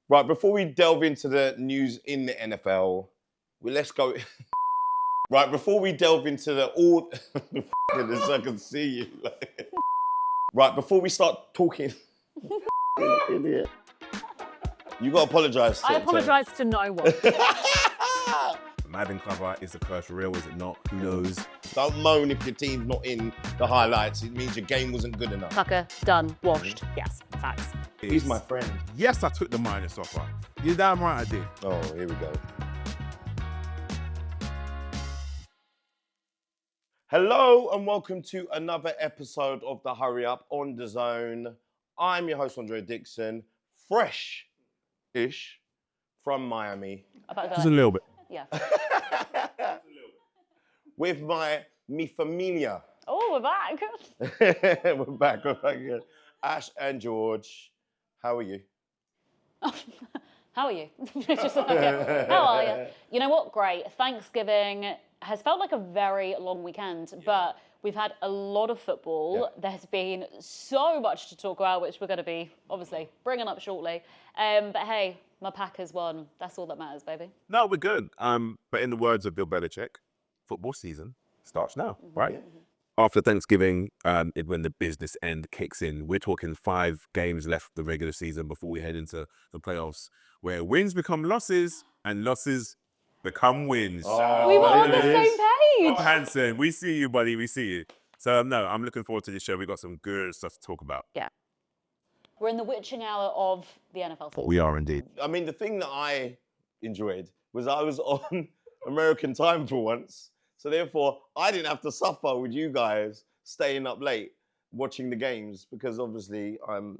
Right, before we delve into the news in the NFL, let's go. Right, before we delve into the all, goodness, I can see you. Right, before we start talking, idiot. You got to apologise. I apologise to no one. Madden cover, is the curse real? Is it not? Who knows? Don't moan if your team's not in the highlights. It means your game wasn't good enough. Tucker, done, washed. Yes, facts. He's my friend. Yes, I took the minus offer. You're damn right I did. Oh, here we go. Hello and welcome to another episode of the Hurry Up on DAZN. I'm your host, Dixon, fresh-ish from Miami. Just a little bit. Yeah. With mi familia. Oh, we're back. We're back again. Ash and George, how are you? How are you? Just like, okay. How are you? You know what? Great. Thanksgiving has felt like a very long weekend, but we've had a lot of football. Yeah. There's been so much to talk about, which we're going to be obviously bringing up shortly. But hey, my Packers won. That's all that matters, baby. No, we're good. But in the words of Bill Belichick, football season starts now, right? Yeah. After Thanksgiving, when the business end kicks in, we're talking 5 games left the regular season before we head into the playoffs, where wins become losses and losses become wins. Oh, we were on the same page. Oh, Hanson, we see you, buddy. We see you. So, no, I'm looking forward to this show. We've got some good stuff to talk about. Yeah. We're in the witching hour of the NFL season. We are indeed. I mean, the thing that I enjoyed was I was on American time for once. So therefore, I didn't have to suffer with you guys staying up late watching the games because obviously I'm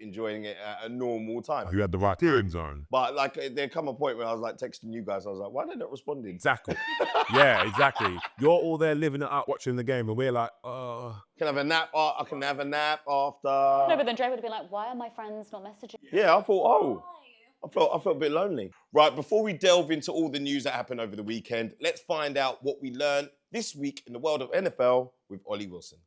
enjoying it at a normal time. You had the right time zone. But like there come a point where I was like texting you guys, I was like, why are they not responding? Exactly. Yeah, exactly. You're all there living it up, watching the game, and we're like, Can I have a nap? I can have a nap after. No, but then Dre would have been like, why are my friends not messaging? Yeah, I thought, I felt a bit lonely. Right, before we delve into all the news that happened over the weekend, let's find out what we learned this week in the world of NFL with Ollie Wilson.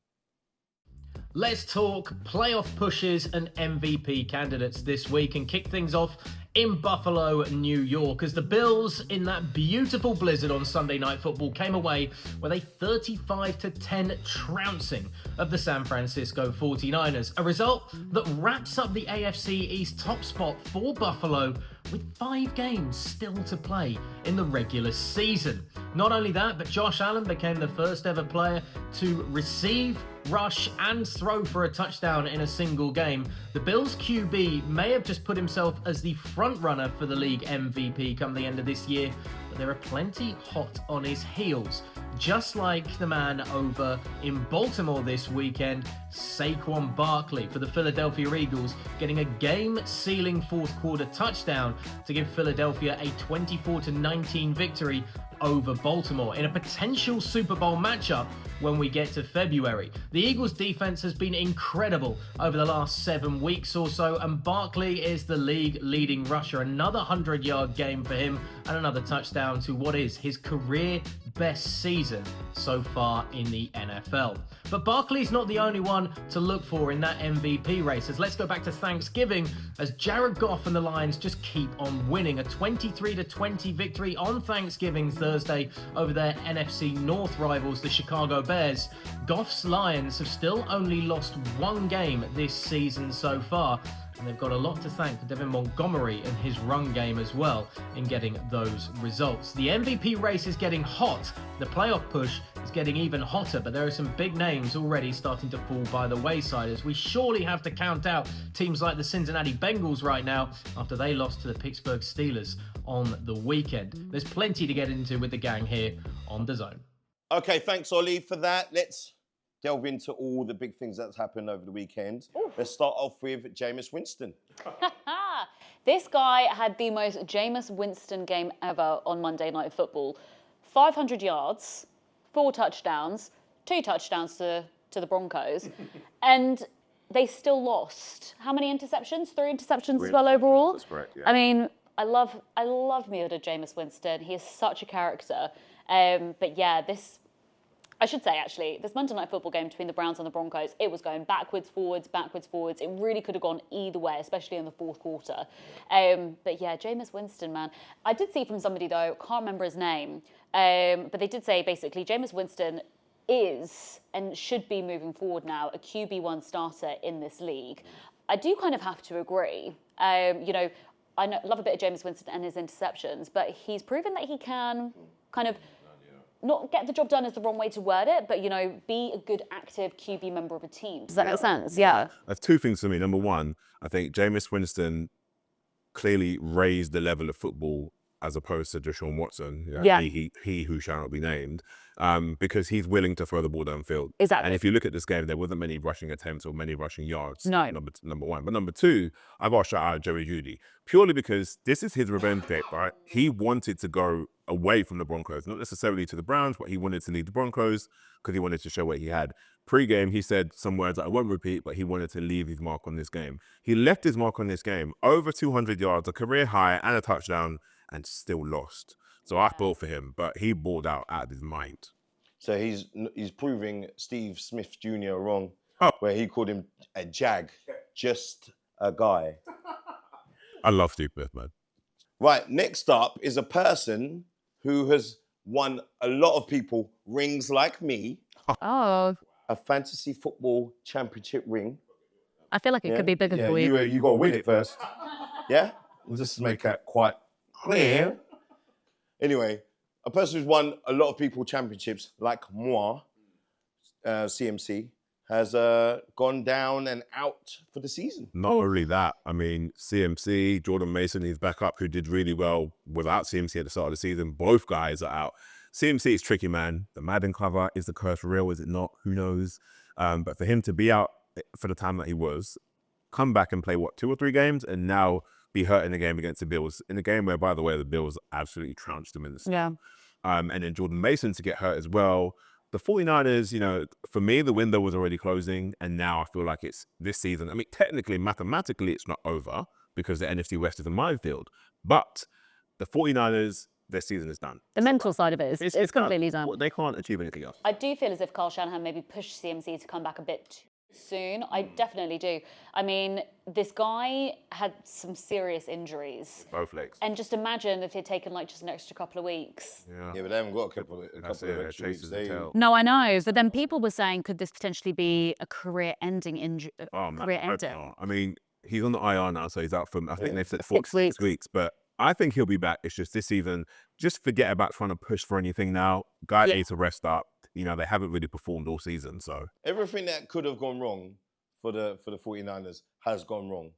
Let's talk playoff pushes and MVP candidates this week and kick things off in Buffalo, New York, as the Bills in that beautiful blizzard on Sunday Night Football came away with a 35-10 trouncing of the San Francisco 49ers, a result that wraps up the AFC East top spot for Buffalo with 5 games still to play in the regular season. Not only that, but Josh Allen became the first ever player to receive, rush and throw for a touchdown in a single game. The Bills QB may have just put himself as the front runner for the league MVP come the end of this year, but there are plenty hot on his heels. Just like the man over in Baltimore this weekend, Saquon Barkley for the Philadelphia Eagles, getting a game-sealing fourth quarter touchdown to give Philadelphia a 24-19 victory over Baltimore in a potential Super Bowl matchup when we get to February. The Eagles defense has been incredible over the last 7 weeks or so, and Barkley is the league leading rusher. Another 100-yard game for him and another touchdown to what is his career best season so far in the NFL. But Barkley's not the only one to look for in that MVP race, as let's go back to Thanksgiving as Jared Goff and the Lions just keep on winning. A 23-20 victory on Thanksgiving Thursday over their NFC North rivals, the Chicago Bears. Goff's Lions have still only lost 1 game this season so far, and they've got a lot to thank for Devin Montgomery and his run game as well in getting those results. The MVP race is getting hot. The playoff push is getting even hotter, but there are some big names already starting to fall by the wayside, as we surely have to count out teams like the Cincinnati Bengals right now after they lost to the Pittsburgh Steelers on the weekend. There's plenty to get into with the gang here on DAZN. Okay, thanks, Ollie, for that. Let's delve into all the big things that's happened over the weekend. Ooh. Let's start off with Jameis Winston. This guy had the most Jameis Winston game ever on Monday Night Football. 500 yards, 4 touchdowns, 2 touchdowns to the Broncos, and they still lost. How many interceptions? 3 interceptions as well overall? That's correct, yeah. I mean, I love me a Jameis Winston. He is such a character. But yeah, I should say, actually, this Monday Night Football game between the Browns and the Broncos, it was going backwards, forwards, backwards, forwards. It really could have gone either way, especially in the fourth quarter. But yeah, Jameis Winston, man. I did see from somebody, though, can't remember his name, but they did say, basically, Jameis Winston is and should be moving forward now a QB1 starter in this league. I do kind of have to agree. You know, love a bit of Jameis Winston and his interceptions, but he's proven that he can kind of not get the job done is the wrong way to word it, but, you know, be a good active QB member of a team. Does that make sense? Yeah. There's two things for me. Number one, I think Jameis Winston clearly raised the level of football as opposed to Deshaun Watson, he who shall not be named, because he's willing to throw the ball downfield. Exactly. And if you look at this game, there wasn't many rushing attempts or many rushing yards. No. Number one. But number two, I've got to shout out Joey Judy, purely because this is his revenge tape, right? He wanted to go away from the Broncos, not necessarily to the Browns, but he wanted to lead the Broncos because he wanted to show what he had. Pre-game, he said some words that I won't repeat, but he wanted to leave his mark on this game. He left his mark on this game, over 200 yards, a career high and a touchdown, and still lost. So I feel for him, but he balled out of his mind. So he's proving Steve Smith Jr. wrong, Oh. where he called him a jag, just a guy. I love Steve Smith, man. Right, next up is a person who has won a lot of people rings like me, Oh, a fantasy football championship ring. I feel like it could be bigger for you. You got to win it first. Yeah? We'll just make that quite clear. Anyway, a person who's won a lot of people championships, like moi, CMC, has gone down and out for the season. Not only that, I mean, CMC, Jordan Mason, his backup, who did really well without CMC at the start of the season, both guys are out. CMC is tricky, man. The Madden cover, is the curse real? Is it not? Who knows? But for him to be out for the time that he was, come back and play, 2 or 3 games, and now be hurt in the game against the Bills, in a game where, by the way, the Bills absolutely trounced them in the season. Yeah. And then Jordan Mason to get hurt as well. The 49ers, you know, for me, the window was already closing, and now I feel like it's this season. I mean, technically, mathematically, it's not over because the NFC West is a minefield. But the 49ers, their season is done. The mental side of it is it's completely done. They can't achieve anything else. I do feel as if Kyle Shanahan maybe pushed CMC to come back a bit too soon. I definitely do. I mean, this guy had some serious injuries. Both legs. And just imagine if he'd taken like just an extra couple of weeks. Yeah, but they haven't got a couple of extra weeks. No, I know. But then people were saying, could this potentially be a career-ending injury? Career-ending. I mean, he's on the IR now, so he's out for, I think they've said 6 weeks. But I think he'll be back. It's just this season, just forget about trying to push for anything now. Guy needs to rest up. You know, they haven't really performed all season, so. Everything that could have gone wrong for the 49ers has gone wrong.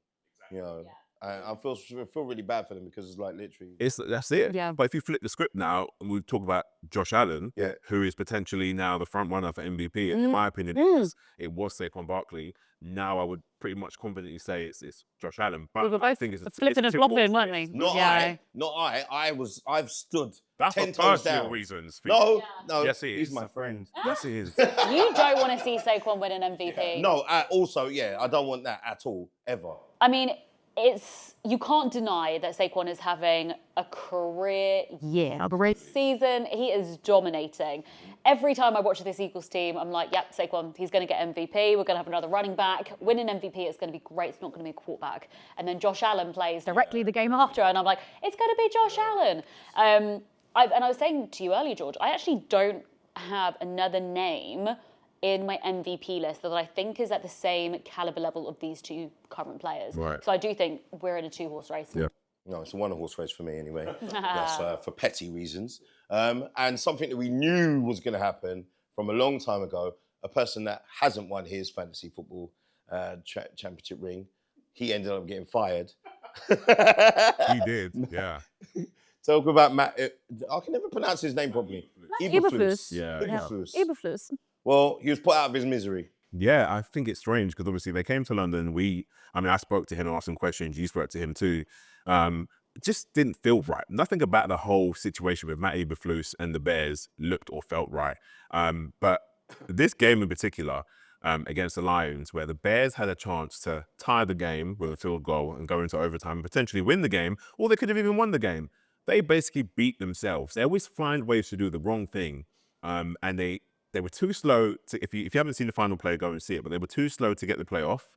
You know, I feel really bad for them because it's like literally. That's it. Yeah. But if you flip the script now, and we talk about Josh Allen, who is potentially now the front runner for MVP, in my opinion, it was Saquon Barkley. Now I would pretty much confidently say it's Josh Allen. But I think it's flipping and flopping, weren't we? Not I. I've stood That's 10 for toes personal down. reasons. No. Yes, he is. He's my friend. Yes, he is. You don't want to see Saquon win an MVP. No, also, I don't want that at all, ever. I mean, you can't deny that Saquon is having a career season. He is dominating. Every time I watch this Eagles team, I'm like, yep, Saquon, he's going to get MVP. We're going to have another running back. Win an MVP, it's going to be great. It's not going to be a quarterback. And then Josh Allen plays directly the game after, and I'm like, it's going to be Josh Allen. And I was saying to you earlier, George, I actually don't have another name in my MVP list that I think is at the same caliber level of these two current players. Right. So I do think we're in a 2-horse race. Yeah. No, it's a one-horse race for me anyway. That's for petty reasons. And something that we knew was going to happen from a long time ago, a person that hasn't won his fantasy football championship ring, he ended up getting fired. He did, yeah. Talk about Matt. I can never pronounce his name properly. Eberflus. Yeah. Eberflus. Well, he was put out of his misery. Yeah, I think it's strange because obviously they came to London. I spoke to him and asked him questions. You spoke to him too. Just didn't feel right. Nothing about the whole situation with Matt Eberflus and the Bears looked or felt right. But this game in particular, against the Lions, where the Bears had a chance to tie the game with a field goal and go into overtime and potentially win the game, or they could have even won the game. They basically beat themselves. They always find ways to do the wrong thing, and they they were too slow to. If you haven't seen the final play, go and see it. But they were too slow to get the play off.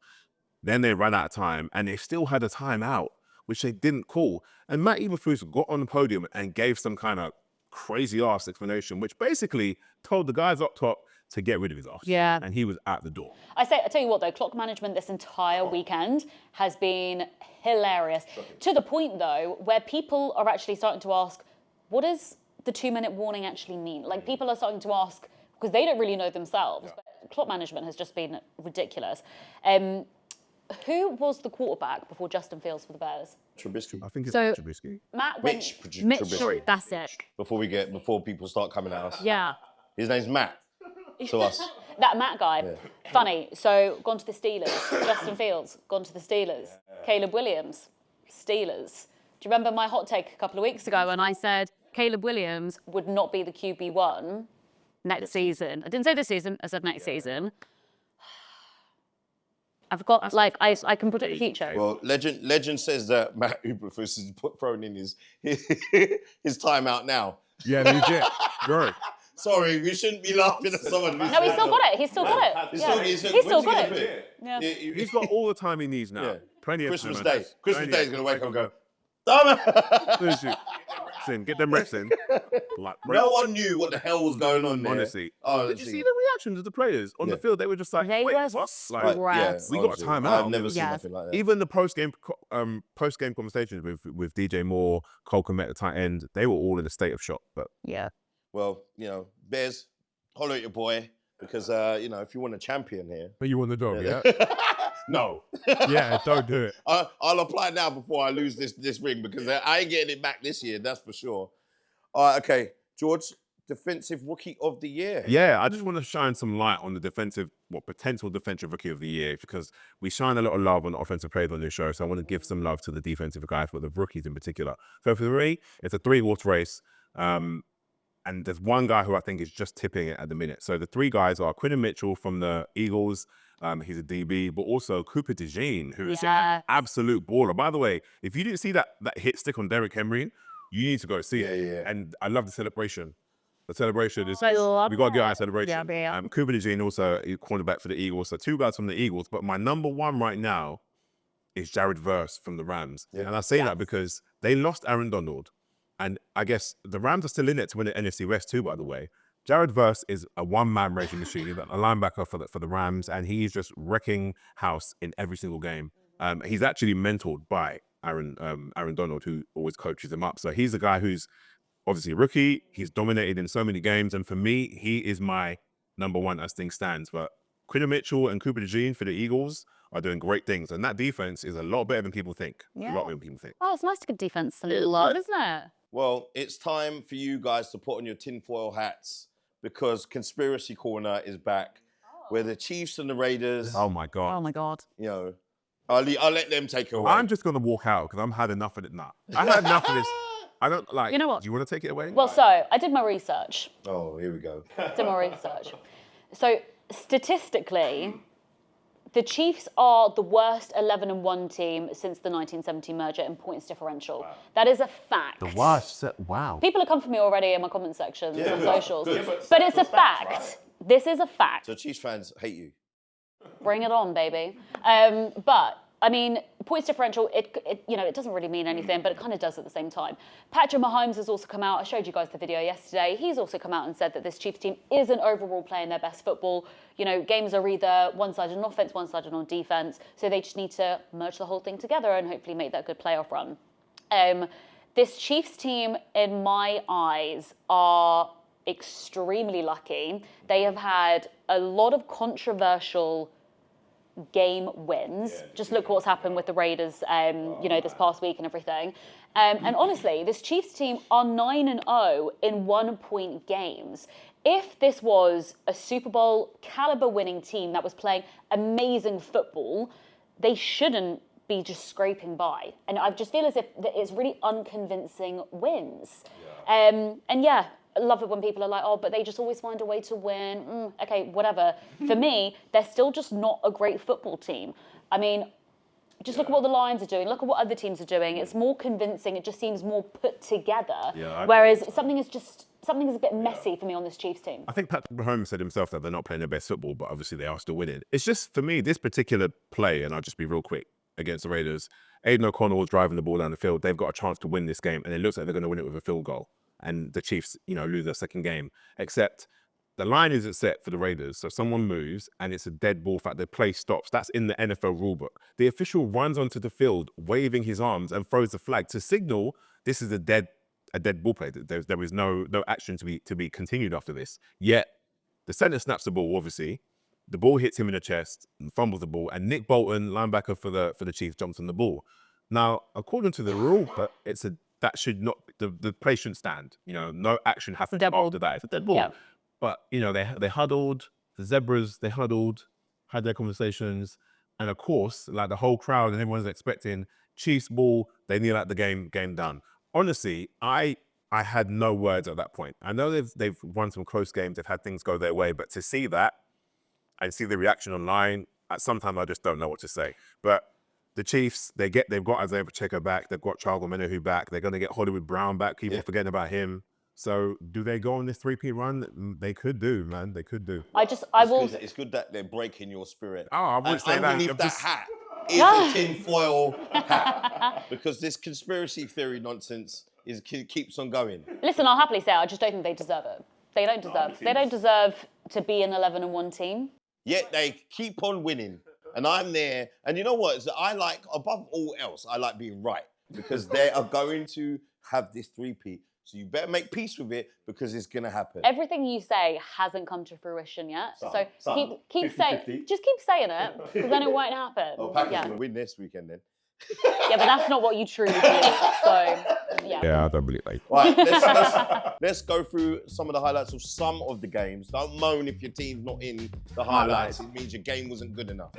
Then they ran out of time, and they still had a timeout, which they didn't call. And Matt Eberflus got on the podium and gave some kind of crazy ass explanation, which basically told the guys up top to get rid of his ass. Yeah. And he was at the door. I tell you what though, clock management this entire weekend has been hilarious. To the point though, where people are actually starting to ask, what does the 2-minute warning actually mean? Like people are starting to ask, because they don't really know themselves, but clock management has just been ridiculous. Who was the quarterback before Justin Fields for the Bears? Trubisky. I think it's So- Trubisky. Matt went... Mitch, Trubisky. that's it. Before people start coming at us. Yeah. His name's Matt. To us. That Matt guy. Funny. So, gone to the Steelers. Justin Fields, gone to the Steelers. Caleb Williams, Steelers. Do you remember my hot take a couple of weeks ago When I said Caleb Williams would not be the QB1? next season, I didn't say this season, I said next season. I've got, like, I can predict the future. Well, legend says that Matt Eberflus is thrown in his timeout now. Yeah, legit. Right. Sorry, we shouldn't be laughing at someone. No, he's still got it. He's still got it. He's Yeah. still, He's still when's he got gonna it. put it? Yeah. He's got all the time he needs now. Yeah. Plenty of Christmas time. Day. Christmas Day is going to wake up and go, Listen, get them reps in. Like, no one knew what the hell was going on there. honestly. Oh, Did you see the reactions of the players on the Yeah. field? They were just like, They wait, were what? stressed. Like, we got a honestly, timeout. I've never seen Yeah. nothing like that. even the post-game conversations with DJ Moore, Cole Kmet at the tight end, they were all in a state of shock. But Yeah. Well, Bears, holler at your boy because, if you want a champion here. but you won the job, yeah? No. Yeah, don't do it. I'll apply now before I lose this ring because I ain't getting it back this year, that's for sure. All right, okay. George, Defensive Rookie of the Year. Yeah, I just want to shine some light on the potential defensive rookie of the year, because we shine a lot of love on the offensive players on this show. So I want to give some love to the defensive guys, but the rookies in particular. So for me, it's a 3-horse race. And there's one guy who I think is just tipping it at the minute. So the 3 guys are Quinton Mitchell from the Eagles. He's a DB, but also Cooper DeJean, who is an absolute baller. By the way, if you didn't see that hit stick on Derrick Henry, you need to go see it. Yeah. And I love the celebration. The celebration is, I love we got to get that. our celebration. Yeah. Cooper DeJean also a cornerback for the Eagles. So 2 guys from the Eagles. But my number 1 right now is Jared Verse from the Rams. Yeah. And I say that because they lost Aaron Donald. And I guess the Rams are still in it to win the NFC West too, by the way. Jared Verse is a one-man racing machine. He's a linebacker for the Rams, and he's just wrecking house in every single game. He's actually mentored by Aaron Donald, who always coaches him up. So he's a guy who's obviously a rookie. He's dominated in so many games, and for me, he is my number 1 as things stands. But Quinton Mitchell and Cooper DeJean for the Eagles are doing great things, and that defense is a lot better than people think. Yeah. A lot better than people think. Oh, it's nice to get defense a little lot, isn't it? Well, it's time for you guys to put on your tinfoil hats because Conspiracy Corner is back, where the Chiefs and the Raiders, Oh my God. Oh my God. I'll let them take it away. I'm just gonna walk out because I'm had enough of it now. I had enough of this. I don't like. You know what? Do you want to take it away? Well, so I did my research. Oh, here we go. So statistically, the Chiefs are the worst 11-1 team since the 1970 merger in points differential. Wow. That is a fact. Wow. People have come for me already in my comment sections on socials. good. But it's a fact. Right? This is a fact. So Chiefs fans hate you. Bring it on, baby. But I mean, points differential, it doesn't really mean anything, but it kind of does at the same time. Patrick Mahomes has also come out. I showed you guys the video yesterday. He's also come out and said that this Chiefs team isn't overall playing their best football. Games are either one-sided on offense, one-sided on defense. So they just need to merge the whole thing together and hopefully make that good playoff run. This Chiefs team, in my eyes, are extremely lucky. They have had a lot of controversial game wins. Just look what's happened with the Raiders, this past week and everything. And honestly, this Chiefs team are 9-0 in 1-point games. If this was a Super Bowl caliber winning team that was playing amazing football, they shouldn't be just scraping by. And I just feel as if it's really unconvincing wins. I love it when people are like, oh, but they just always find a way to win. Okay, whatever. For me, they're still just not a great football team. I mean, just look at what the Lions are doing. Look at what other teams are doing. It's more convincing. It just seems more put together. Whereas something is just something's a bit messy for me on this Chiefs team. I think Patrick Mahomes said himself that they're not playing their best football, but obviously they are still winning. It's just, for me, this particular play, and I'll just be real quick, against the Raiders, Aiden O'Connell was driving the ball down the field. They've got a chance to win this game, and it looks like they're going to win it with a field goal. And the Chiefs, lose their second game. Except the line isn't set for the Raiders, so someone moves, and it's a dead ball. In fact, the play stops. That's in the NFL rulebook. The official runs onto the field, waving his arms, and throws the flag to signal this is a dead ball play. There is no action to be continued after this. Yet the center snaps the ball. Obviously, the ball hits him in the chest and fumbles the ball. And Nick Bolton, linebacker for the Chiefs, jumps on the ball. Now, according to the rule, but that should not, the play shouldn't stand. No action happens after that. It's a dead ball. Yeah. But they huddled. The Zebras, they huddled, had their conversations, and of course, like the whole crowd and everyone's expecting Chiefs ball. They kneel out the game done. Honestly, I had no words at that point. I know they've won some close games, they've had things go their way, but to see that and see the reaction online, sometimes I just don't know what to say. But the Chiefs, they've got Isaiah Pacheco back, they've got Charles Omenihu back, they're going to get Hollywood Brown back, people forgetting about him. So do they go on this 3P run? They could do, man. They could do. It's good that they're breaking your spirit. Oh, I wouldn't say that. Underneath that hat is a tinfoil hat. Because this conspiracy theory nonsense keeps on going. Listen, I'll happily say I just don't think they deserve it. They don't deserve to be an 11-1 team. Yet they keep on winning. And I'm there. And you know what? Above all else, I like being right. Because they are going to have this 3P. So you better make peace with it because it's going to happen. Everything you say hasn't come to fruition yet. So keep saying it because then it won't happen. Oh, Packers going to win this weekend then. Yeah, but that's not what you truly believe. So, yeah. Yeah, I don't believe that. Right, let's go through some of the highlights of some of the games. Don't moan if your team's not in the highlights. It means your game wasn't good enough.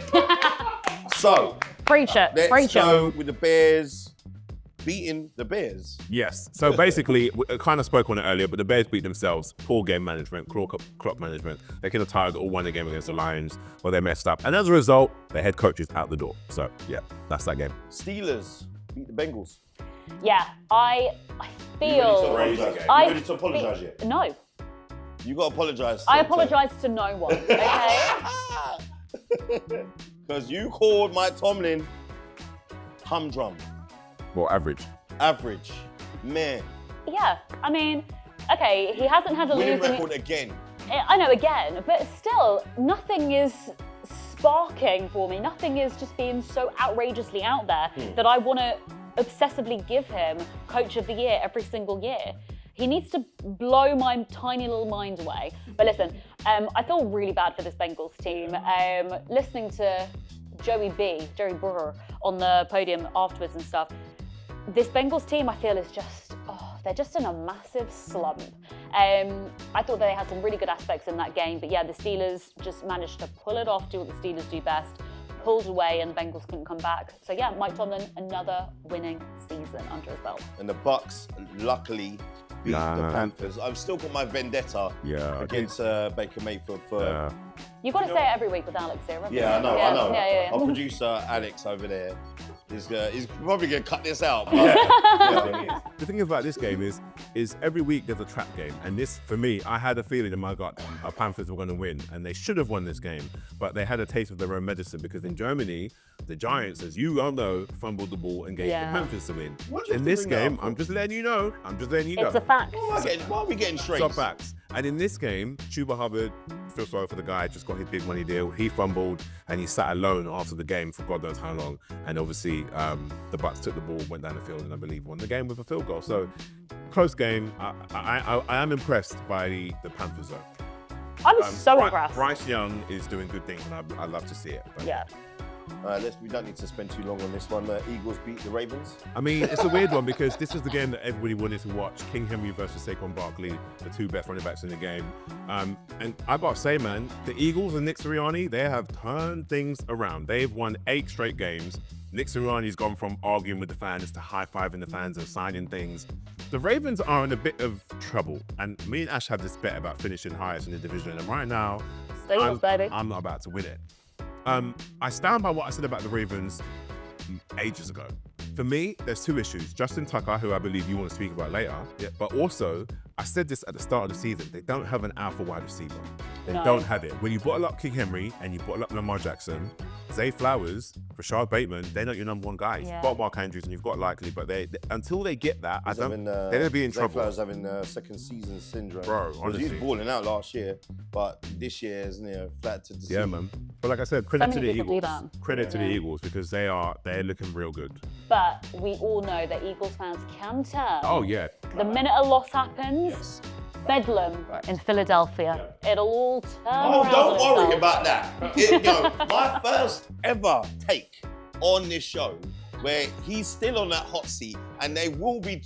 So, preach it. Let's go with the Bears beating the Bears. Yes. So basically, we kind of spoke on it earlier, but the Bears beat themselves. Poor game management, clock management. They could have tied or won the game against the Lions, but they messed up. And as a result, their head coach is out the door. So yeah, that's that game. Steelers beat the Bengals. Yeah, I feel... You ready to apologise yet? No. You got to apologise. I apologise to no one, okay? Because you called Mike Tomlin humdrum. Well, average. Average. Man. Yeah, I mean, okay, he hasn't had a winning losing record again. I know, again, but still, nothing is sparking for me. Nothing is just being so outrageously out there that I want to obsessively give him Coach of the Year every single year. He needs to blow my tiny little mind away. But listen, I feel really bad for this Bengals team. Listening to Joey Burr on the podium afterwards and stuff, this Bengals team, I feel, is just, they're just in a massive slump. I thought they had some really good aspects in that game, but yeah, the Steelers just managed to pull it off, do what the Steelers do best, pulled away, and the Bengals couldn't come back. So yeah, Mike Tomlin, another winning season under his belt. And the Bucks, luckily, beat the Panthers. I've still got my vendetta against Baker Mayfield for... You've got to say it every week with Alex here, right? Yeah, I know. Yeah. Our producer, Alex, over there, he's probably going to cut this out. The thing about this game is every week there's a trap game. And this, for me, I had a feeling in my gut our Panthers were going to win. And they should have won this game. But they had a taste of their own medicine because in Germany, the Giants, as you all know, fumbled the ball and gave the Panthers to win. In this game, I'm just letting you know. It's a fact. Why are we getting straight? It's facts. And in this game, Chuba Hubbard, feel sorry for the guy, just got his big money deal. He fumbled and he sat alone after the game for God knows how long. And obviously, the Bucks took the ball, went down the field, and I believe won the game with a field goal. So, close game. I am impressed by the Panthers, though. I'm so impressed. Bryce Young is doing good things, and I love to see it. But. Yeah. We don't need to spend too long on this one. Eagles beat the Ravens. I mean, it's a weird one because this is the game that everybody wanted to watch. King Henry versus Saquon Barkley, the two best running backs in the game. And I got to say, man, the Eagles and Nick Sirianni, they have turned things around. They've won 8 straight games. Nick Sirianni's gone from arguing with the fans to high-fiving the fans and signing things. The Ravens are in a bit of trouble. And me and Ash have this bet about finishing highest in the division. And right now, I'm not about to win it. I stand by what I said about the Ravens ages ago. For me, there's two issues. Justin Tucker, who I believe you want to speak about later, but also, I said this at the start of the season, they don't have an alpha wide receiver. They don't have it. When you bottle up King Henry and you bottle up Lamar Jackson, Zay Flowers, Rashard Bateman, they're not your number one guys. Yeah. You've got Mark Andrews and you've got Likely, but they until they get that, they're gonna be in trouble. Flowers having second season syndrome. Bro, honestly. He's balling out last year, but this year is flat to the Yeah, man. But like I said, credit to the many people do Eagles. that. Credit to the Eagles because they're looking real good. But we all know that Eagles fans can turn. Oh yeah. The minute a loss happens, Bedlam in Philadelphia. It'll all turn Oh, around don't on worry itself. about that. My first ever take on this show, where he's still on that hot seat, and they will be,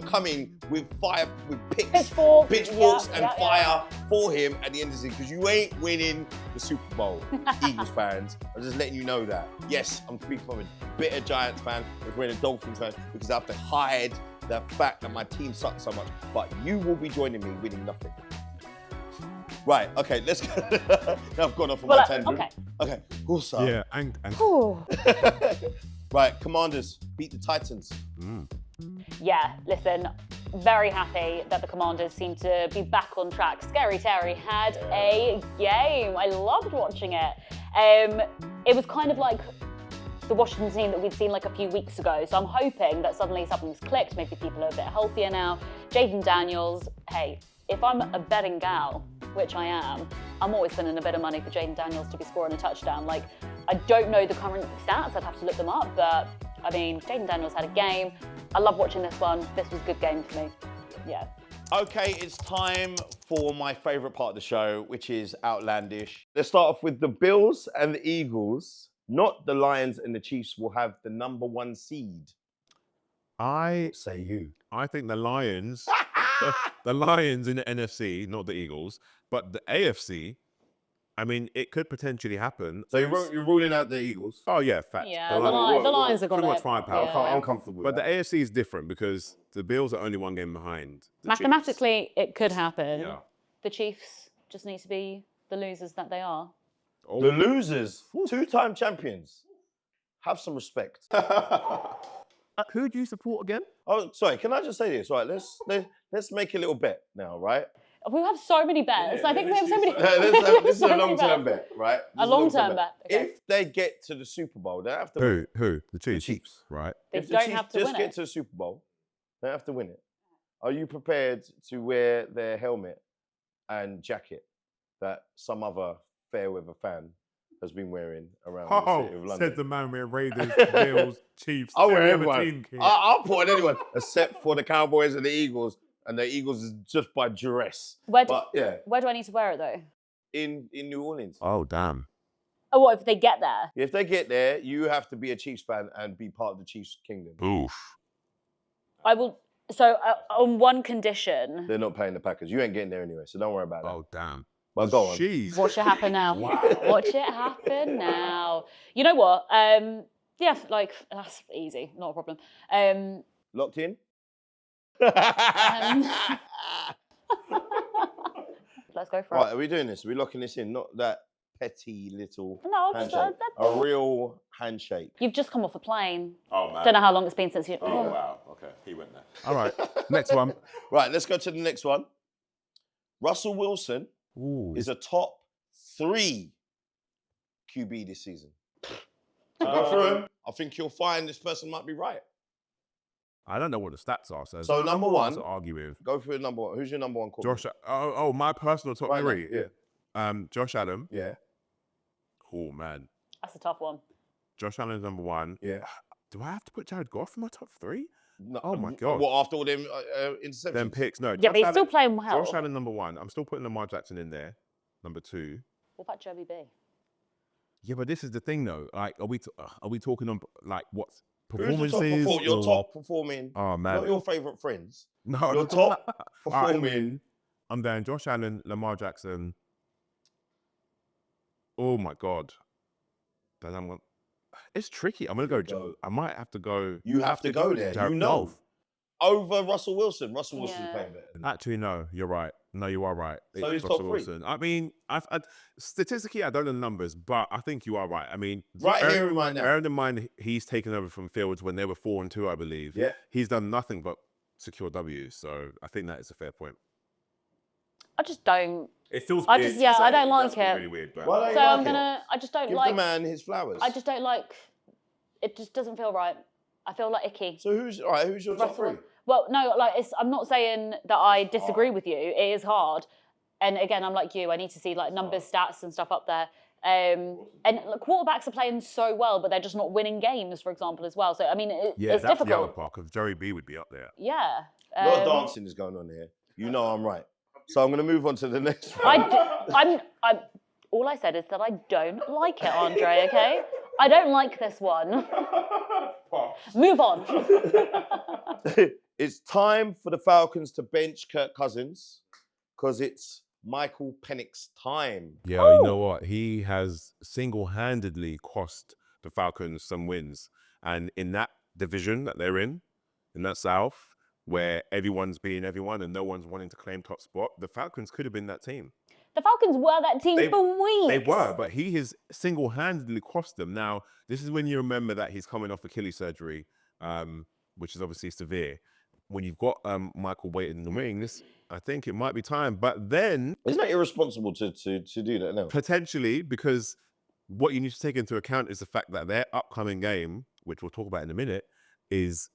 coming with fire, with pitchforks and fire for him at the end of the season, because you ain't winning the Super Bowl, Eagles fans. I'm just letting you know that. Yes, I'm speaking from a bitter Giants fan, as we're a Dolphins fan, because I have to hide the fact that my team sucks so much. But you will be joining me winning nothing. Right, okay, let's go. Now I've gone off on my tangent. Okay, also. Yeah, and Right, Commanders beat the Titans. Yeah, listen, very happy that the Commanders seem to be back on track. Scary Terry had a game. I loved watching it. It was kind of like the Washington team that we'd seen like a few weeks ago. So I'm hoping that suddenly something's clicked. Maybe people are a bit healthier now. Jaden Daniels, hey, if I'm a betting gal, which I am, I'm always spending a bit of money for Jaden Daniels to be scoring a touchdown. Like, I don't know the current stats, I'd have to look them up, but I mean, Jaden Daniels had a game. I love watching this one. This was a good game for me. Yeah. Okay, it's time for my favourite part of the show, which is Outlandish. Let's start off with the Bills and the Eagles. Not the Lions and the Chiefs will have the number 1 seed. I Say you. think the Lions, the Lions in the NFC, not the Eagles, but the AFC. I mean, it could potentially happen. So you're ruling out the Eagles? Oh yeah, fact. Yeah, the Lions are going pretty to much firepower. Yeah. I'm comfortable with But that. the AFC is different because the Bills are only 1 game behind. the Chiefs. Mathematically, it could happen. Yeah. The Chiefs just need to be the losers that they are. Oh, The losers, 2-time champions. Have some respect. who do you support again? Oh, sorry, can I just say this? Right, let's make a little bet now, right? We have so many bets. I think we have so many. This is so a many long-term bets. bet, right? This A is long-term bet. Okay. If they get to the Super Bowl, they don't have to. Who? The Chiefs. Chiefs. Right. They If the don't Chiefs have to just win get it. to the Super Bowl, they don't have to win it. Are you prepared to wear their helmet and jacket that some other fair weather fan has been wearing around the city of London? Said the man with Raiders, Bills, Chiefs. I'll wear every other everyone. team, kid. I'll put on anyone except for the Cowboys and the Eagles, and the Eagles is just by duress. Where do, But yeah, where do I need to wear it though? in New Orleans. Oh damn. Oh, what if they get there? If they get there, you have to be a Chiefs fan and be part of the Chiefs kingdom. Oof. I will. So on one condition. They're not playing the Packers. You ain't getting there anyway, so don't worry about that. Oh damn. But go on. Jeez. Watch it happen now. Watch it happen now. You know what? Yeah, like that's easy, not a problem. Locked in? Let's go for Right, it. are we doing this? Are we locking this in? Not that petty little No, just, handshake. A real handshake. you've just come off a plane. Oh man. Don't know how long it's been since you. Oh wow. Okay, he went there. All right. Next one. Right, let's go to the next one. Russell Wilson Ooh. is a top 3 QB this season. So go through them. I think you'll find this person might be right. I don't know what the stats are. So number 1, to argue with. go for number 1. Who's your number 1 quarterback? Josh. Oh, my personal top Right now, 3. yeah. Josh Allen. Yeah. Oh man. That's a tough one. Josh Allen's number 1. Yeah. Do I have to put Jared Goff in my top 3? No, Oh my God. What, after all them interceptions? Them picks. No. Yeah, Josh but he's still Allen- playing well. Josh Allen number 1. I'm still putting Lamar Jackson in there. Number 2. What about Joey B? Yeah, but this is the thing though. Like, are we talking on like what Who's the performances? your or- top performing, Oh man. not your favourite friends. No, Your no. top All right, performing. I'm down Josh Allen, Lamar Jackson. Oh my God. Then I'm going. It's tricky. I'm gonna go. I might have to go. You have to go there. Jared You know. Goff. Over Russell Wilson. Russell Wilson's Yeah. playing better. Actually, no. You're right. No, you are right. So It's he's top Russell three. Wilson. I mean, statistically, I don't know the numbers, but I think you are right. I mean, Right here and right now. bearing in mind he's taken over from Fields when they were 4-2, I believe. Yeah. He's done nothing but secure W's. So I think that is a fair point. I just don't. It feels. I just, yeah, I don't like it. Really weird, but Why don't you So like I'm it? gonna. I just don't Give like. the man his flowers. I just don't like. It just doesn't feel right. I feel like icky. So who's your top three? Well, no, like I'm not saying that I disagree with you. It is hard, and again, I'm like you. I need to see like numbers, stats, and stuff up there. And look, quarterbacks are playing so well, but they're just not winning games, for example, as well. So I mean, it's that's difficult. the other part because Jerry B would be up there. Yeah. A lot of dancing is going on here. You know I'm right. So I'm going to move on to the next one. All I said is that I don't like it, Andre, okay? I don't like this one. Move on. It's time for the Falcons to bench Kirk Cousins because it's Michael Penix's time. Yeah, you know what? He has single-handedly cost the Falcons some wins. And in that division that they're in that South, where everyone's beating everyone and no one's wanting to claim top spot, the Falcons could have been that team. The Falcons were that team for weeks. They were, but he has single-handedly cost them. Now, this is when you remember that he's coming off Achilles surgery, which is obviously severe. When you've got Michael waiting in the wings, I think it might be time. But then... Isn't that irresponsible to do that now? Potentially, because what you need to take into account is the fact that their upcoming game, which we'll talk about in a minute, is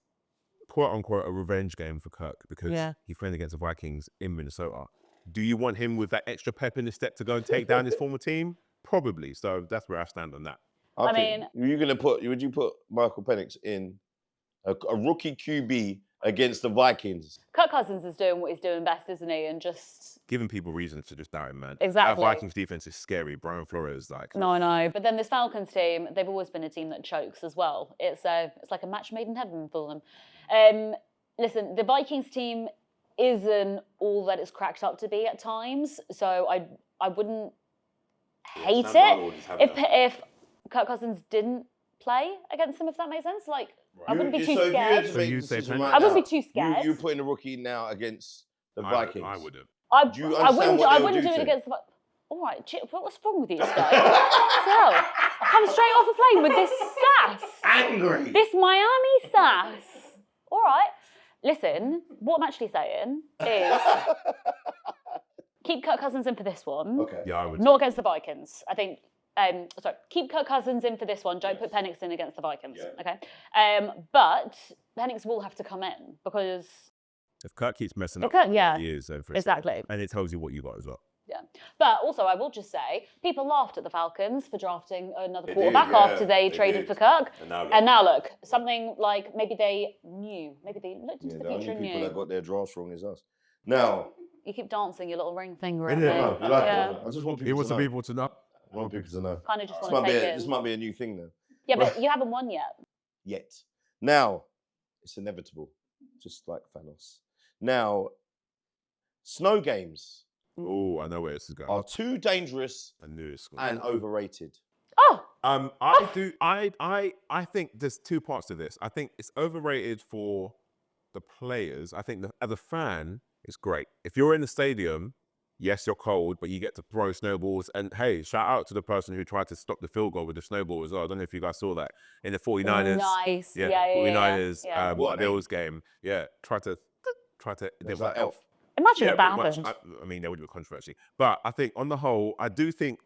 quote-unquote a revenge game for Kirk because he's playing against the Vikings in Minnesota. Do you want him with that extra pep in his step to go and take down his former team? Probably. So that's where I stand on that. I mean... Would you put Michael Penix in a rookie QB against the Vikings? Kirk Cousins is doing what he's doing best, isn't he? And just... Giving people reasons to just doubt him, man. Exactly. That Vikings defense is scary. Brian Flores, like... No, I know. But then this Falcons team, they've always been a team that chokes as well. It's like a match made in heaven for them. Listen, the Vikings team isn't all that it's cracked up to be at times. So I wouldn't hate it if Kirk Cousins didn't play against them, if that makes sense. Like, I wouldn't be too scared. I wouldn't be too scared. You're putting a rookie now against the Vikings. I wouldn't. I wouldn't do it against the... All right, what's wrong with you, guys? So, come straight off a plane with this sass. Angry. This Miami sass. All right. Listen, what I'm actually saying is keep Kirk Cousins in for this one. Okay. Yeah, I would. Not against the Vikings. I think... keep Kirk Cousins in for this one. Don't put Penix in against the Vikings. Yeah. Okay. But Penix will have to come in because... If Kirk keeps messing up, he is over for exactly. And it tells you what you got as well. Yeah. But also, I will just say, people laughed at the Falcons for drafting another quarterback after they traded for Kirk. And now look, something like maybe they looked into the future and knew. The only people that got their drafts wrong is us. Now... You keep dancing your little ring finger at me. I just want people to know. I want people to know. Kind of just want to take it. This might be a new thing though. Yeah, but you haven't won yet. Now, it's inevitable, just like Thanos. Now, snow games. Oh, I know where this is going. Are too dangerous and overrated. Oh. I think there's two parts to this. I think it's overrated for the players. I think as a fan, it's great. If you're in the stadium, yes, you're cold, but you get to throw snowballs. And hey, shout out to the person who tried to stop the field goal with the snowball as well. I don't know if you guys saw that in the 49ers. Nice. 49ers Bills game. Yeah, tried to. There was that elf. Imagine if that happened. I mean, there would be a controversy. But I think on the whole, I do think,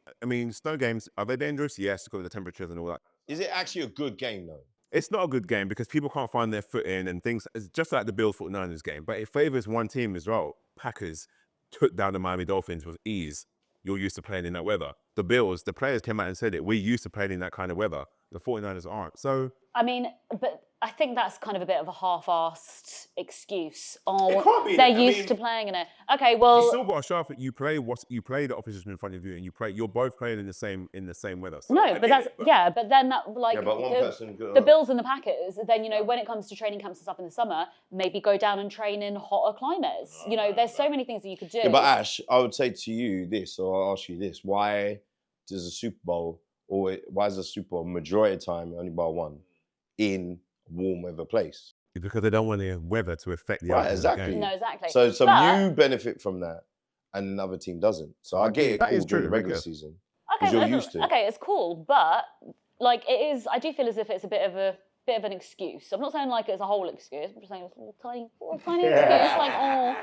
snow games, are they dangerous? Yes, because of the temperatures and all that. Is it actually a good game though? It's not a good game because people can't find their foot in and things. It's just like the Bills 49ers game. But it favors one team as well. Packers took down the Miami Dolphins with ease. You're used to playing in that weather. The Bills, the players came out and said it. We're used to playing in that kind of weather. The 49ers aren't. So... but I think that's kind of a bit of a half-assed excuse. It can't be. They're used to playing in it. Okay, well... You still got to show up. You play the opposition in front of you, and you're both playing in the same weather. So no, but that's... Yeah, but then that, like... Yeah, but one person... The Bills and the Packers, then, when it comes to training camps and stuff in the summer, maybe go down and train in hotter climates. There's so many things that you could do. Yeah, but Ash, I would say to you this, or I'll ask you this. Why does a Super Bowl, or why is a Super Bowl majority of the time only by one in warm weather place? Because they don't want the weather to affect the outcome of the game. No, exactly. So you benefit from that, and another team doesn't. So I get it That is cool during the true, I regular guess. season. Okay, you're used to it. okay, it's cool, but like it is. I do feel as if it's a bit of an excuse. I'm not saying like it's a whole excuse. I'm just saying it's a little tiny excuse. Like, oh,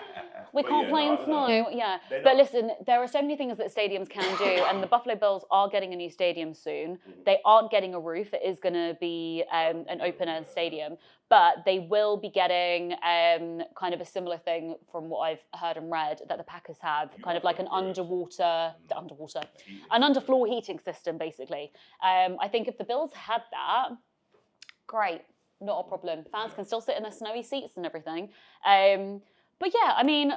we can't play in snow. Yeah, but listen, there are so many things that stadiums can do, and the Buffalo Bills are getting a new stadium soon. They aren't getting a roof. It is going to be an open air stadium, but they will be getting kind of a similar thing from what I've heard and read that the Packers have, kind of like an underfloor heating system, basically. I think if the Bills had that, great, not a problem. Fans can still sit in their snowy seats and everything. But yeah, I mean,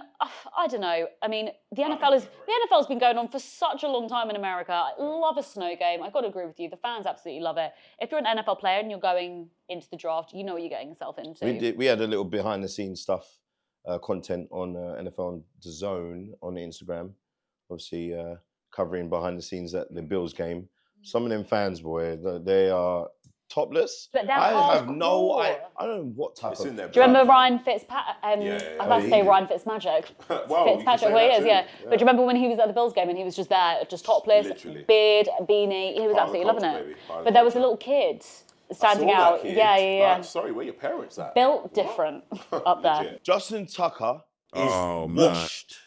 I don't know. I mean, the NFL's been going on for such a long time in America. I love a snow game. I've got to agree with you. The fans absolutely love it. If you're an NFL player and you're going into the draft, you know what you're getting yourself into. We had a little behind the scenes stuff, content on NFL on DAZN on Instagram. Obviously, covering behind the scenes at the Bills game. Some of them fans, boy, they are topless. But they're I don't know what type of. Do you remember Ryan Fitzpatrick? I was about to say Ryan Fitzmagic. Fitzpatrick, well, he is, yeah. But do you remember when he was at the Bills game and he was just there, just topless, beard, beanie? He was absolutely loving it. But there was a little kid standing out. Yeah. Sorry, where your parents at? Built different up there. Justin Tucker is washed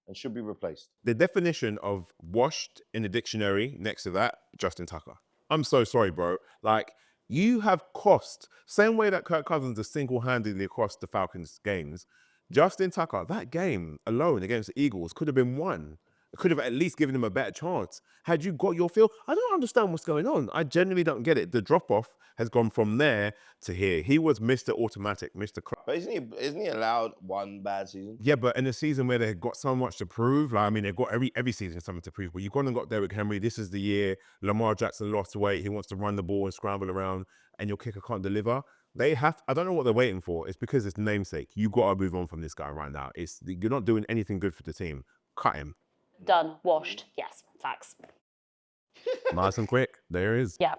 and should be replaced. The definition of washed in the dictionary next to that, Justin Tucker. I'm so sorry, bro. Like, you have cost, same way that Kirk Cousins has single-handedly cost the Falcons games, Justin Tucker, that game alone against the Eagles could have been won. It could have at least given him a better chance. Had you got your feel, I don't understand what's going on. I genuinely don't get it. The drop-off has gone from there to here. He was Mr. Automatic, Mr. But isn't he allowed one bad season? Yeah, but in a season where they've got so much to prove, like, I mean, they've got every season something to prove, but you've gone and got Derrick Henry. This is the year. Lamar Jackson lost weight. He wants to run the ball and scramble around, and your kicker can't deliver. I don't know what they're waiting for. It's because it's namesake. You got to move on from this guy right now. You're not doing anything good for the team. Cut him. Done. Washed. Yes. Facts. Nice and quick. There it is. Yeah.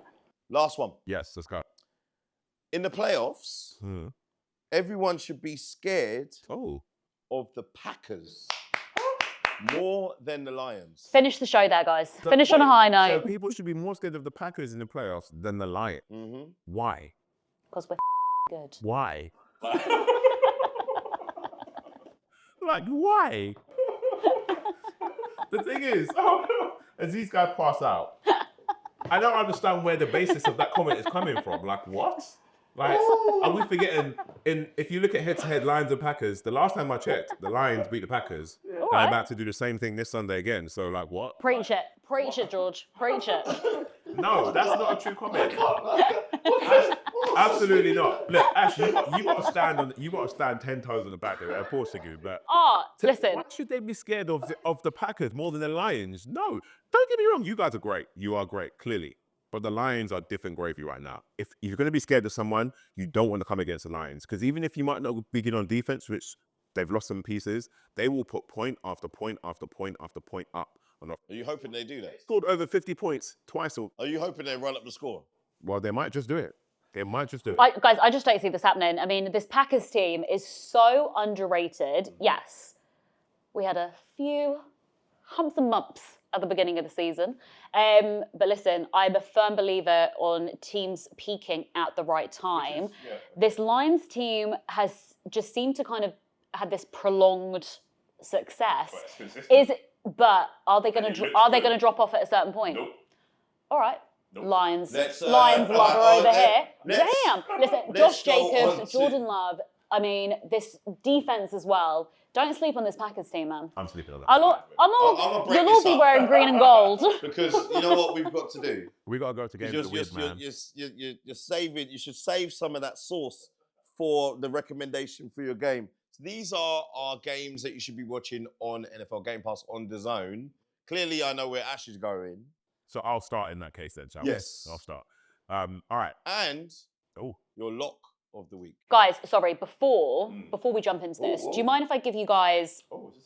Last one. Yes, let's go. In the playoffs, everyone should be scared of the Packers more than the Lions. Finish the show there, guys. Finish on a high note. So people should be more scared of the Packers in the playoffs than the Lions. Mm-hmm. Why? Because we're good. Why? Like, why? The thing is, as these guys pass out, I don't understand where the basis of that comment is coming from. Like, what? Like, are we forgetting? If you look at head-to-head Lions and Packers, the last time I checked, the Lions beat the Packers. All They're right. about to do the same thing this Sunday again. So, like, what? Preach it. Preach it, George. Preach it. No, that's not a true comment. Absolutely not. Look, Ash, you got to stand 10 toes on the back there. Of course you do, but Listen. why should they be scared of the Packers more than the Lions? No, don't get me wrong. You guys are great. You are great, clearly. But the Lions are different gravy right now. If you're going to be scared of someone, you don't want to come against the Lions. Because even if you might not be good on defense, which they've lost some pieces, they will put point after point after point after point up. Are you hoping they do that? Scored over 50 points twice. Are you hoping they run up the score? Well, they might just do it. Guys, I just don't see this happening. I mean, this Packers team is so underrated. Yes, we had a few humps and bumps at the beginning of the season. But listen, I'm a firm believer on teams peaking at the right time. This Lions team has just seemed to kind of had this prolonged success. But are they going to drop off at a certain point? Nope. All right. Nope. Lions lover over here. Damn. Listen, Josh Jacobs, Jordan Love. I mean, this defense as well. Don't sleep on this Packers team, man. I'm sleeping on that. You'll all be wearing green and gold. Because you know what we've got to do? We got to go to games with the weird man. You're saving. You should save some of that sauce for the recommendation for your game. So these are our games that you should be watching on NFL Game Pass on DAZN. Clearly, I know where Ash is going. So I'll start in that case then, shall we? Yes. I'll start. All right. And your lock of the week. Guys, sorry, before we jump into this, do you mind if I give you guys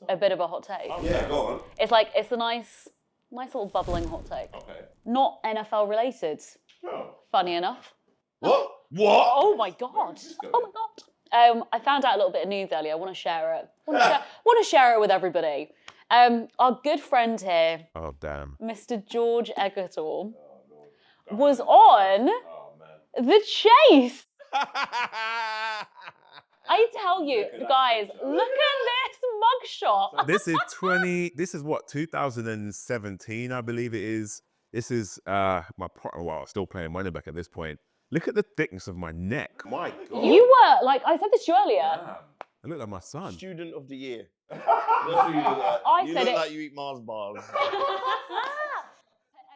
a bit of a hot take? Yeah, go on. It's a nice little bubbling hot take. Okay. Not NFL related. Oh. Funny enough. What? Oh my god. Oh my god. I found out a little bit of news earlier. I want to share it. Want to share it with everybody. Our good friend here, Oh, damn. Mr. George Egerton, was on The Chase. I tell you, guys, look at this mugshot. This is what, 2017, I believe it is. This is still playing running back at this point. Look at the thickness of my neck. My God. You were, like, I said this to you earlier. I look like my son. Student of the year. I You said look it. like you eat Mars bars.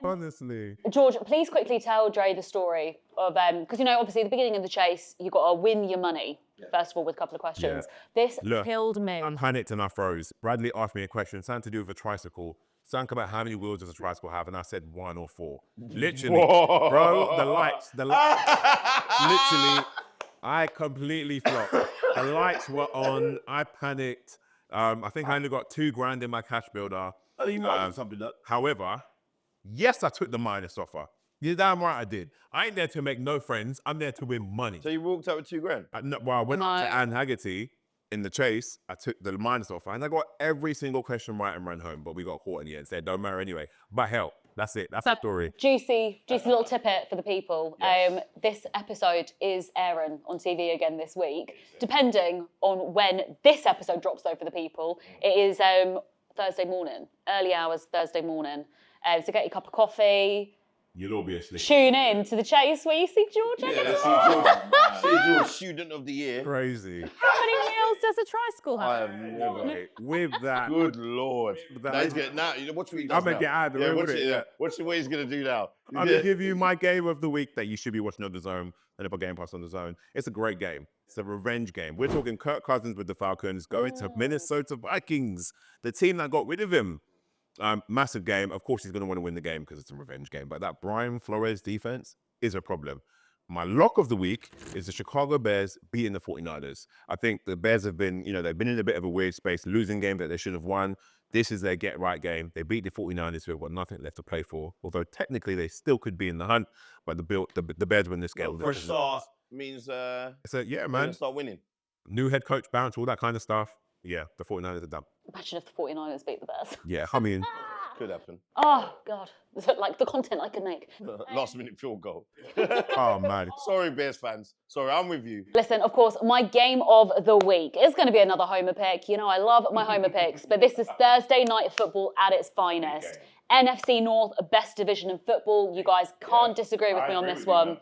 Honestly. George, please quickly tell Dre the story of, because, you know, obviously at the beginning of The Chase, you got to win your money, first of all, with a couple of questions. This Look, killed me. I panicked and I froze. Bradley asked me a question, something to do with a tricycle. Something about how many wheels does a tricycle have, and I said 1 or 4. Literally, bro, the lights. Literally, I completely flopped. The lights were on. I panicked. I think I only got $2,000 in my cash builder. Something that. However, yes, I took the minus offer. You're damn right I did. I ain't there to make no friends. I'm there to win money. So you walked out with $2,000. I went up to Anne Haggerty in the Chase. I took the minus offer and I got every single question right and ran home, but we got caught in the end. Said, don't matter anyway. But hell, that's it. That's the story. Juicy little tidbit for the people. This episode is airing on TV again this week. Depending on when this episode drops, though, for the people, it is Thursday morning, early hours Thursday morning. So get your cup of coffee. You'll all be asleep. Tune in to The Chase where you see George Egerton. See George, student of the year. Crazy. How many wheels does a tricycle I have? have never. Right. With that, Good Lord. That- Now he's getting now. You know watch what he does I'm gonna now. get out of the way watch with it, yeah. Watch what he's gonna do now. I'm gonna give you my game of the week that you should be watching on the Zone and if a Game Pass on the Zone. It's a great game. It's a revenge game. We're talking Kirk Cousins with the Falcons going to Minnesota Vikings, the team that got rid of him. Massive game. Of course, he's going to want to win the game because it's a revenge game. But that Brian Flores defense is a problem. My lock of the week is the Chicago Bears beating the 49ers. I think the Bears have been, they've been in a bit of a weird space, losing games that they should have won. This is their get-right game. They beat the 49ers who have got nothing left to play for. Although technically they still could be in the hunt. But the Bears win this game. Fresh start means So yeah, they're man. gonna start winning. New head coach bounce, all that kind of stuff. Yeah, the 49ers are done. Imagine if the 49ers beat the Bears. Yeah, I mean, Could happen. Oh, God. Like the content I could make. Last minute field goal. oh man. Sorry, Bears fans. Sorry, I'm with you. Listen, of course, my game of the week is going to be another homer pick. You know, I love my homer picks, but this is Thursday night football at its finest. NFC North, best division in football. You guys can't disagree with me on this one.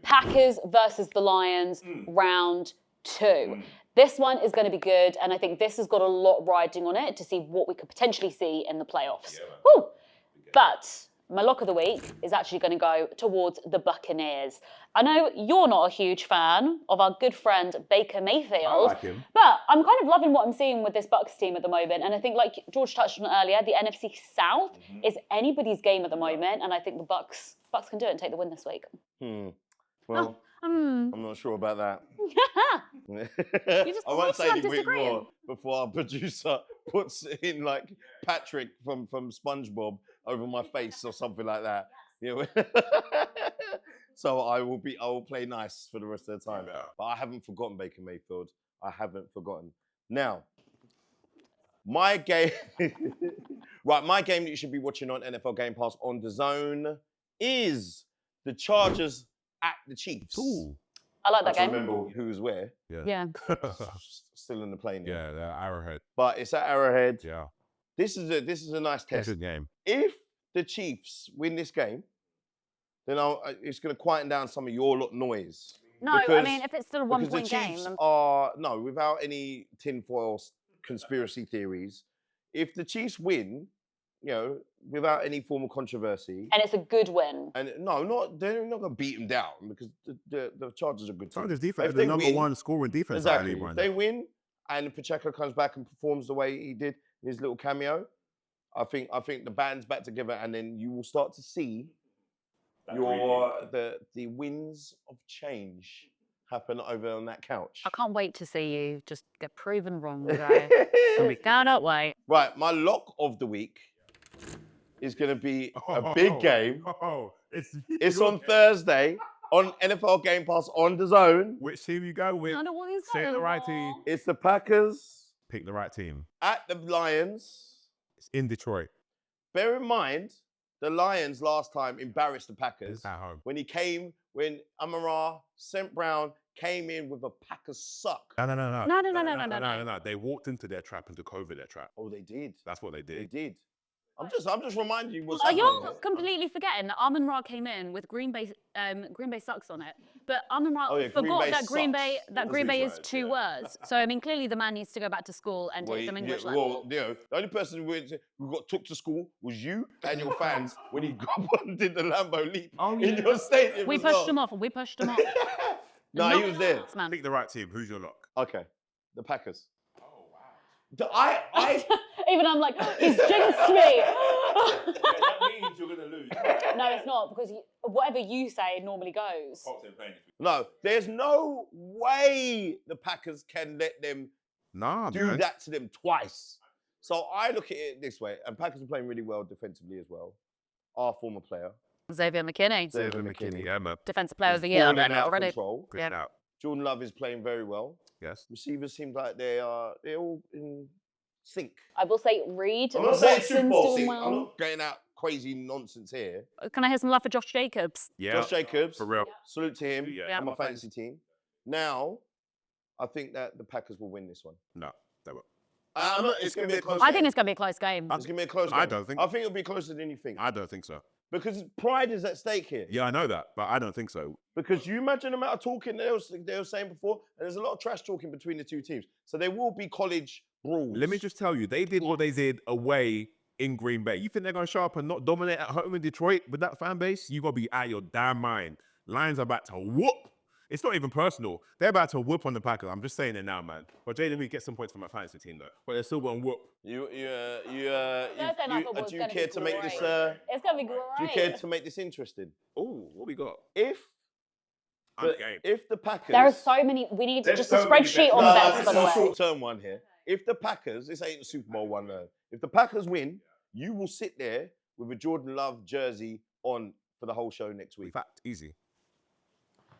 Packers versus the Lions, round 2. This one is going to be good, and I think this has got a lot riding on it to see what we could potentially see in the playoffs. Woo! But my lock of the week is actually going to go towards the Buccaneers. I know you're not a huge fan of our good friend Baker Mayfield, I like him. but I'm kind of loving what I'm seeing with this Bucs team at the moment. And I think, like George touched on earlier, the NFC South is anybody's game at the moment, and I think the Bucs can do it and take the win this week. Well, I'm not sure about that. I won't say anything more before our producer puts in like Patrick from SpongeBob over my face or something like that. So I will play nice for the rest of the time. But I haven't forgotten Baker Mayfield. I haven't forgotten. Now, my game, right? My game that you should be watching on NFL Game Pass on DAZN is the Chargers at the Chiefs. Ooh. I like that game. Remember who's where? Yeah. Still in the plane. Yeah, the Arrowhead. But it's at Arrowhead. Yeah. This is a nice It's a test. good game. If the Chiefs win this game, then it's going to quieten down some of your lot noise. No, I Because- mean, if it's still a Because the one-point game, Chiefs then are, no, without any tinfoil conspiracy theories, if the Chiefs win, without any form of controversy, And it's a good win. and they're not going to beat them down because the Chargers are a good team. Chargers defense If is the they number win- one scoring defense. Exactly. Right If they win and Pacheco comes back and performs the way he did in his little cameo, I think the band's back together, and then you will start to see the winds of change happen over on that couch. I can't wait to see you just get proven wrong, guy. Cannot wait. Right, my lock of the week is going to be a big game. Oh, It's on Thursday on NFL Game Pass on DAZN. Which team you go with? I don't want to Say the right team. It's the Packers Pick the right team. at the Lions. games in Detroit. Bear in mind, the Lions last time embarrassed the Packers It's at home. when Amon-Ra, St. Brown came in with a Packers suck. No. They walked into their trap and took over their trap. Oh, they did. That's what they They did. did. I'm just reminding you what's Are happening. you completely forgetting that Amon-Ra came in with Green Bay sucks on it? But Amon-Ra Oh, yeah, forgot that Green Green Bay is words, 2 words. So I mean, clearly the man needs to go back to school and take some English lessons. Well, the only person who got took to school was you and your fans when he did the Lambo leap in your stadium. We as pushed well. him off. We pushed him off. No, he was there. Man. Pick the right team. Who's your lock? Okay, the Packers. Oh wow. I Even I'm like, he's jinxed me. That means you're gonna lose. No, it's not, because whatever you say normally goes. no. There's no way the Packers can let them do that to them twice. So I look at it this way, and Packers are playing really well defensively as well. Our former player, Xavier McKinney. Xavier McKinney. Yeah, man. Defensive player of the year. falling I know out of already. control. Good out. Jordan Love is playing very well. Yes. Receivers seem like they're all in sync. I will say Reed I'm and not saying Super Watson's Bowl doing sync. well. I'm not getting out crazy nonsense here. Can I hear some love for Josh Jacobs? Yeah. Josh Jacobs, For real. salute to him. Yeah. I'm a fantasy team. Now, I think that the Packers will win this one. No, they won't. It's going to be a close I game. think it's going to be a close game. It's going to be a close game. I don't think- I think it'll be closer than you think. I don't think so. Because pride is at stake here. Yeah, I know that, but I don't think so. Because you imagine the amount of talking they were saying before, and there's a lot of trash talking between the two teams. So there will be college rules. Let me just tell you, they did what they did away in Green Bay. You think they're going to show up and not dominate at home in Detroit with that fan base? You got to be out of your damn mind. Lions are about to whoop. It's not even personal. They're about to whoop on the Packers. I'm just saying it now, man. But Jaden, we get some points from my fantasy team, though. But they're still going to whoop. Do you care to make this? It's going to be great. Do you care to make this interesting? Oh, what we got? If the Packers, There are so many. We need There's just a so many spreadsheet bets. on the No, bets, this by is the a way. short-term one here. If the Packers, this ain't the Super Bowl one, though. If the Packers win, you will sit there with a Jordan Love jersey on for the whole show next In week. fact, easy.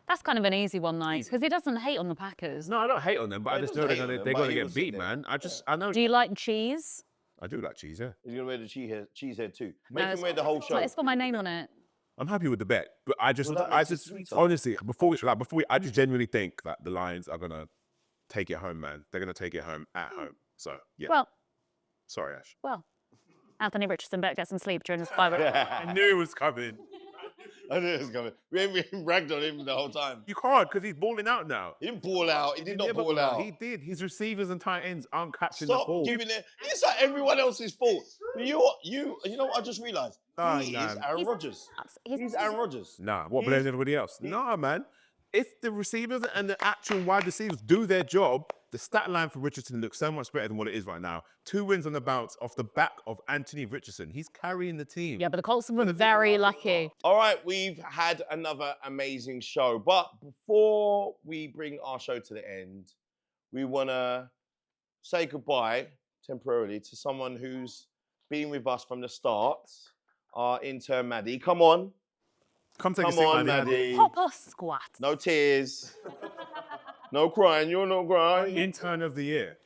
That's kind of an easy one, though, because he doesn't hate on the Packers. No, I don't hate on them, but I he just doesn't know hate on them, they're but going to he will get sit beat, there. man. I know. Do you like cheese? I do like cheese, yeah. He's gonna wear the cheese head too. Make No, him wear the whole show. It's got my name on it. I'm happy with the bet, but I just Well, that makes it sweeter. honestly, I just genuinely think that the Lions are going to take it home, man. They're going to take it home at home. So, yeah. Well, Sorry, Ash. Anthony Richardson better get some sleep during this bye week. I knew it was coming. I knew it was coming. We ain't ragged on him the whole time. You can't because he's balling out now. He didn't ball out. He did not Yeah, but ball out. He did. His receivers and tight ends aren't catching the Stop ball. giving it. It's like everyone else's fault. You know what I just realised? Nah, He nah. is Aaron Rodgers. He's Aaron Rodgers. Nah, what He's- blames everybody else? Nah, man. If the receivers and the actual wide receivers do their job, the stat line for Richardson looks so much better than what it is right now. 2 wins on the bounce off the back of Anthony Richardson. He's carrying the team. Yeah, but the Colts were very lucky. All right, we've had another amazing show. But before we bring our show to the end, we want to say goodbye temporarily to someone who's been with us from the start, our intern, Maddie. Come on. Come take a Come seat, on, man. Maddie. Pop or squat. No tears. No crying. You're not crying. Intern of the year.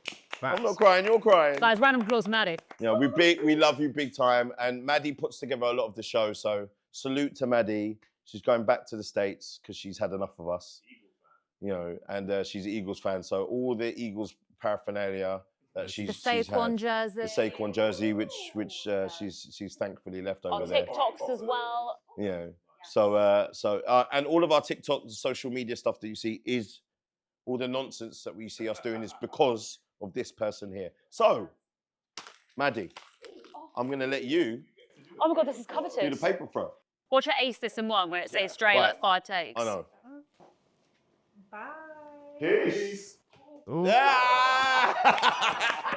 I'm not crying. You're crying. Guys, round of applause, Maddie. Yeah, we love you big time. And Maddie puts together a lot of the show. So salute to Maddie. She's going back to the States because she's had enough of us. You know, and she's an Eagles fan. So all the Eagles paraphernalia that The she's Saquon had. jersey. The Saquon jersey, which she's thankfully left over On there. TikToks as well. Yeah. So and all of our TikTok social media stuff that you see is all the nonsense that we see us doing is because of this person here. So, Maddie, I'm gonna let you Oh my God, this is do coveted. the paper throw. Watch an ace this and one where it says straight Right. like 5 takes. I know. Bye. Peace. Ooh. Ah!